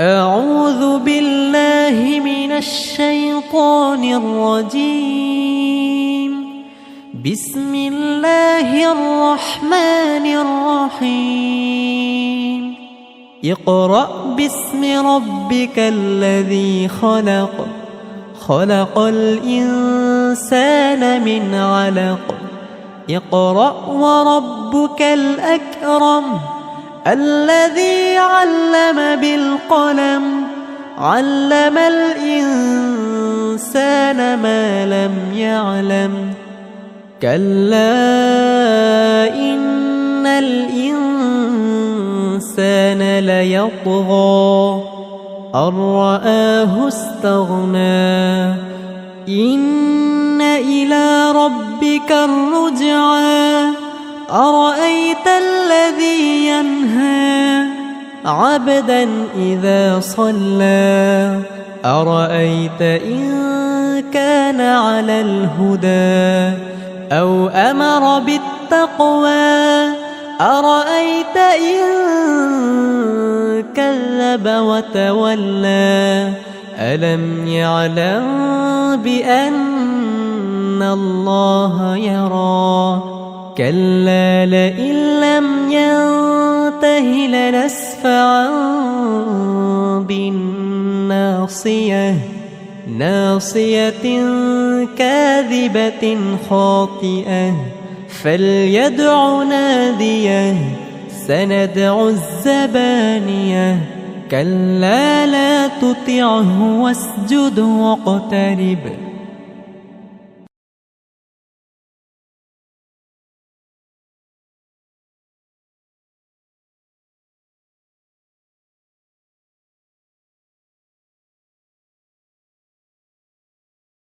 أعوذ بالله من الشيطان الرجيم. بسم الله الرحمن الرحيم. اقرأ باسم ربك الذي خلق. خلق الإنسان من علق. اقرأ وربك الأكرم الذي علم بالقلم. علم الإنسان ما لم يعلم. كلا إن الإنسان ليطغى أن رآه استغنى. إن إلى ربك الرجعى. أرأيت الذي ينهى عبدا إذا صلى. أرأيت إن كان على الهدى أو أمر بالتقوى. أرأيت إن كذب وتولى. ألم يعلم بأن الله يرى. كلا لئن لم ينته لنسفعا بالناصية. ناصية كاذبة خاطئة. فليدع ناديه. سندع الزبانية. كلا لا تطعه واسجد واقترب.